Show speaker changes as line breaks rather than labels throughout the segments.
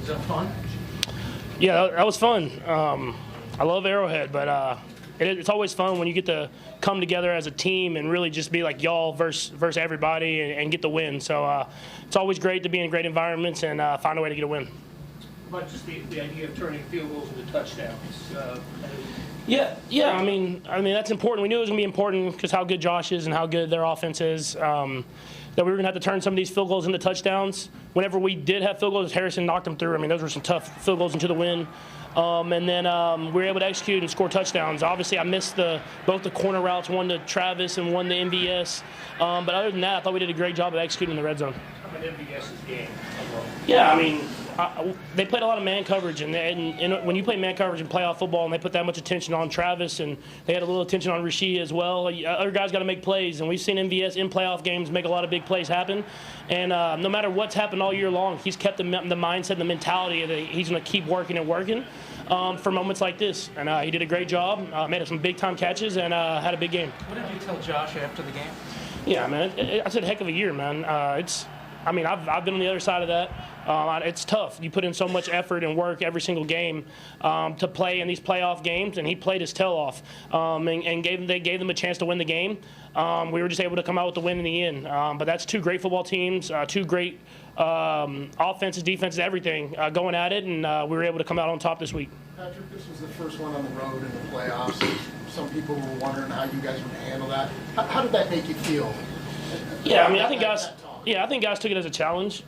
Was that fun?
Yeah, that was fun. I love Arrowhead, but it's always fun when you get to come together as a team and really just be like y'all versus everybody and get the win. So it's always great to be in great environments and find a way to get a win.
But just the idea of turning field goals into touchdowns.
Yeah. I mean that's important. We knew it was going to be important because how good Josh is and how good their offense is. That we were going to have to turn some of these field goals into touchdowns. Whenever we did have field goals, Harrison knocked them through. I mean, those were some tough field goals into the win. And then we were able to execute and score touchdowns. Obviously, I missed both the corner routes, one to Travis and one to MVS. But other than that, I thought we did a great job of executing in the red zone.
How about MVS's game?
Yeah, I mean, they played a lot of man coverage, and when you play man coverage in playoff football and they put that much attention on Travis and they had a little attention on Rasheed as well, other guys got to make plays, and we've seen MVS in playoff games make a lot of big plays happen. And no matter what's happened all year long, he's kept the mindset and the mentality that he's going to keep working and working for moments like this. And he did a great job, made some big-time catches, and had a big game.
What did you tell Josh after the game?
Yeah, man, it's a heck of a year, man. I've been on the other side of that. It's tough. You put in so much effort and work every single game to play in these playoff games, and he played his tail off and gave them a chance to win the game. We were just able to come out with the win in the end. But that's two great football teams, two great offenses, defenses, everything going at it, and we were able to come out on top this week.
Patrick, this was the first one on the road in the playoffs. Some people were wondering how you guys would handle that. How did that make you feel?
Yeah, I mean, I think guys took it as a challenge.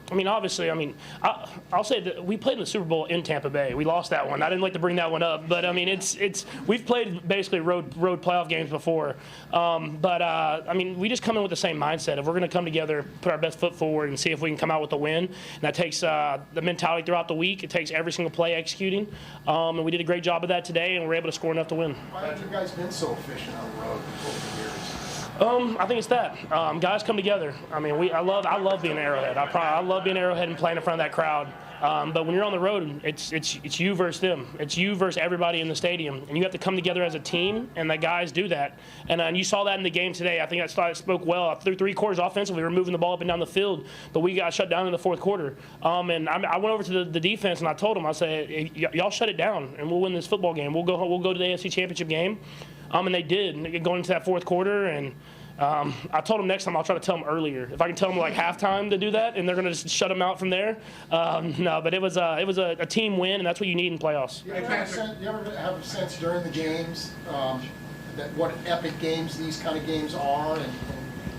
Obviously, I'll say that we played in the Super Bowl in Tampa Bay. We lost that one. I didn't like to bring that one up, but we've played basically road playoff games before. We just come in with the same mindset. If we're going to come together, put our best foot forward, and see if we can come out with a win, and that takes the mentality throughout the week. It takes every single play executing, and we did a great job of that today, and we were able to score enough to win.
Why have you guys been so efficient on the road over the years?
I think it's that guys come together. I love being Arrowhead. I love being Arrowhead and playing in front of that crowd. But when you're on the road, it's you versus them. It's you versus everybody in the stadium, and you have to come together as a team. And the guys do that. And you saw that in the game today. I think that spoke well. Through 3 quarters offensively, we were moving the ball up and down the field, but we got shut down in the 4th quarter. And I went over to the defense and I told them, I said, hey, y'all shut it down, and we'll win this football game. We'll go to the AFC Championship game. And they did, going into that 4th quarter. And I told them next time I'll try to tell them earlier. If I can tell them like halftime to do that, and they're going to just shut them out from there. No, but it was a team win, and that's what you need in playoffs.
You ever have a sense during the games that what epic games these kind of games are, and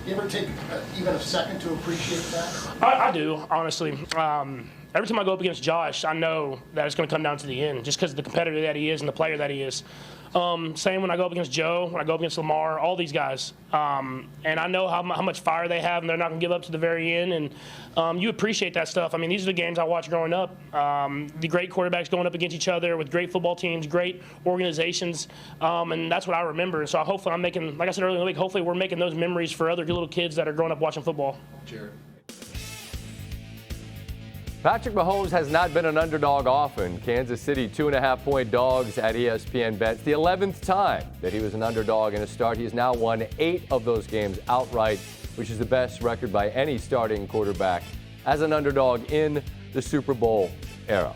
you ever take even a second to appreciate that?
I do, honestly. Every time I go up against Josh, I know that it's going to come down to the end, just because of the competitor that he is and the player that he is. Same when I go up against Joe, when I go up against Lamar, all these guys. And I know how much fire they have, and they're not going to give up to the very end. And you appreciate that stuff. I mean, these are the games I watched growing up. The great quarterbacks going up against each other with great football teams, great organizations. And that's what I remember. And so hopefully I'm making, like I said earlier in the week, hopefully we're making those memories for other little kids that are growing up watching football.
Jared.
Patrick Mahomes has not been an underdog often. Kansas City 2.5-point dogs at ESPN bets. The 11th time that he was an underdog in a start. He has now won 8 of those games outright, which is the best record by any starting quarterback as an underdog in the Super Bowl era.